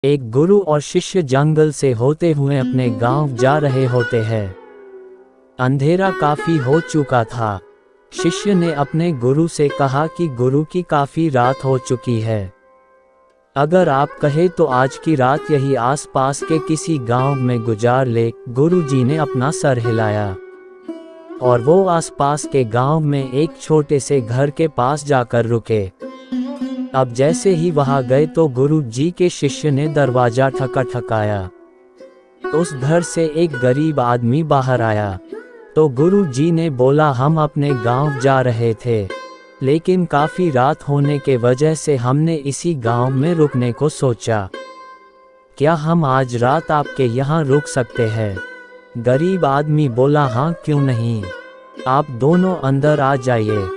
एक गुरु और शिष्य जंगल से होते हुए अपने गांव जा रहे होते हैं। अंधेरा काफी हो चुका था। शिष्य ने अपने गुरु से कहा कि गुरु की काफी रात हो चुकी है, अगर आप कहे तो आज की रात यही आसपास के किसी गांव में गुजार ले। गुरु जी ने अपना सर हिलाया और वो आसपास के गांव में एक छोटे से घर के पास जाकर रुके। अब जैसे ही वहां गए तो गुरु जी के शिष्य ने दरवाजा ठकाया। उस घर से एक गरीब आदमी बाहर आया तो गुरु जी ने बोला, हम अपने गांव जा रहे थे, लेकिन काफी रात होने के वजह से हमने इसी गांव में रुकने को सोचा। क्या हम आज रात आपके यहाँ रुक सकते हैं? गरीब आदमी बोला, हाँ क्यों नहीं, आप दोनों अंदर आ जाइए।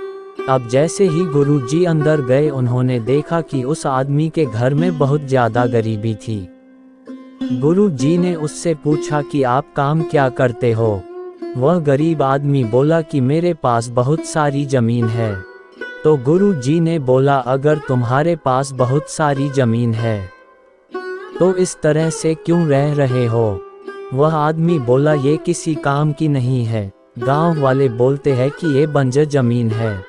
अब जैसे ही गुरुजी अंदर गए उन्होंने देखा कि उस आदमी के घर में बहुत ज्यादा गरीबी थी। गुरुजी ने उससे पूछा कि आप काम क्या करते हो? वह गरीब आदमी बोला कि मेरे पास बहुत सारी जमीन है। तो गुरुजी ने बोला, अगर तुम्हारे पास बहुत सारी जमीन है तो इस तरह से क्यों रह रहे हो? वह आदमी बोला, ये किसी काम की नहीं है, गांव वाले बोलते हैं कि ये बंजर जमीन है,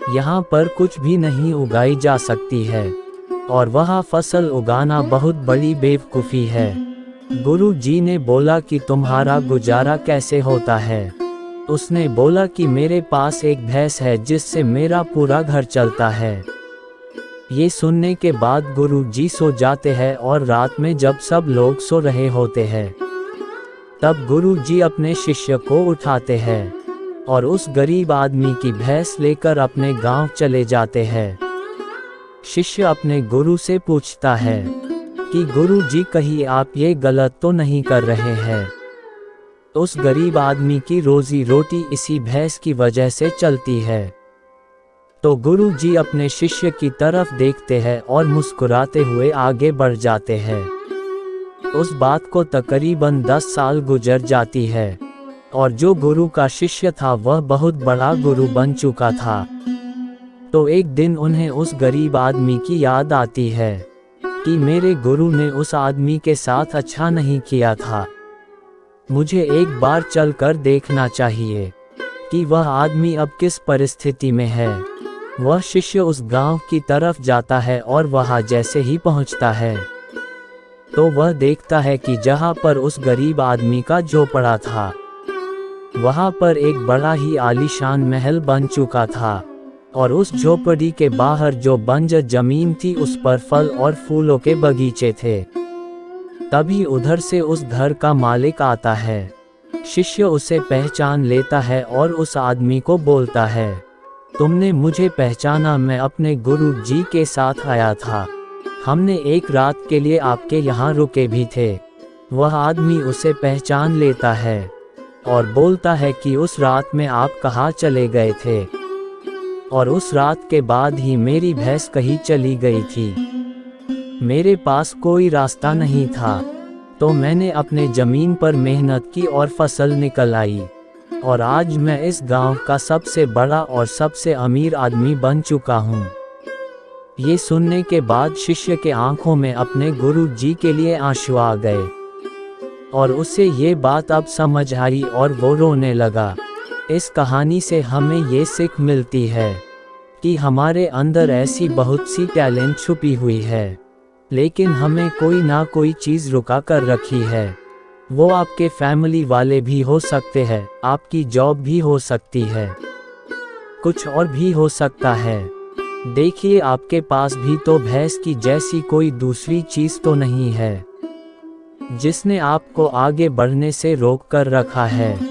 यहाँ पर कुछ भी नहीं उगाई जा सकती है और वहाँ फसल उगाना बहुत बड़ी बेवकूफ़ी है। गुरु जी ने बोला कि तुम्हारा गुजारा कैसे होता है? उसने बोला कि मेरे पास एक भैंस है जिससे मेरा पूरा घर चलता है। ये सुनने के बाद गुरु जी सो जाते हैं और रात में जब सब लोग सो रहे होते हैं तब गुरु जी अपने शिष्य को उठाते हैं और उस गरीब आदमी की भैंस लेकर अपने गांव चले जाते हैं। शिष्य अपने गुरु से पूछता है कि गुरु जी कहीं आप ये गलत तो नहीं कर रहे हैं? उस गरीब आदमी की रोजी रोटी इसी भैंस की वजह से चलती है। तो गुरु जी अपने शिष्य की तरफ देखते हैं और मुस्कुराते हुए आगे बढ़ जाते हैं। उस बात को तकरीबन 10 साल गुजर जाती है और जो गुरु का शिष्य था वह बहुत बड़ा गुरु बन चुका था। तो एक दिन उन्हें उस गरीब आदमी की याद आती है कि मेरे गुरु ने उस आदमी के साथ अच्छा नहीं किया था, मुझे एक बार चलकर देखना चाहिए कि वह आदमी अब किस परिस्थिति में है। वह शिष्य उस गांव की तरफ जाता है और वहां जैसे ही पहुंचता है तो वह देखता है कि जहां पर उस गरीब आदमी का झोपड़ा था वहां पर एक बड़ा ही आलीशान महल बन चुका था और उस झोपड़ी के बाहर जो बंजर जमीन थी उस पर फल और फूलों के बगीचे थे। तभी उधर से उस घर का मालिक आता है। शिष्य उसे पहचान लेता है और उस आदमी को बोलता है, तुमने मुझे पहचाना, मैं अपने गुरु जी के साथ आया था, हमने एक रात के लिए आपके यहाँ रुके भी थे। वह आदमी उसे पहचान लेता है और बोलता है कि उस रात में आप कहाँ चले गए थे? और उस रात के बाद ही मेरी भैंस कहीं चली गई थी, मेरे पास कोई रास्ता नहीं था, तो मैंने अपने जमीन पर मेहनत की और फसल निकल आई और आज मैं इस गांव का सबसे बड़ा और सबसे अमीर आदमी बन चुका हूँ। ये सुनने के बाद शिष्य के आंखों में अपने गुरु जी के लिए आंसू आ गए और उसे ये बात अब समझ आई और वो रोने लगा। इस कहानी से हमें ये सीख मिलती है कि हमारे अंदर ऐसी बहुत सी टैलेंट छुपी हुई है, लेकिन हमें कोई ना कोई चीज़ रुका कर रखी है। वो आपके फैमिली वाले भी हो सकते हैं, आपकी जॉब भी हो सकती है, कुछ और भी हो सकता है। देखिए, आपके पास भी तो भैंस की जैसी कोई दूसरी चीज़ तो नहीं है जिसने आपको आगे बढ़ने से रोक कर रखा है।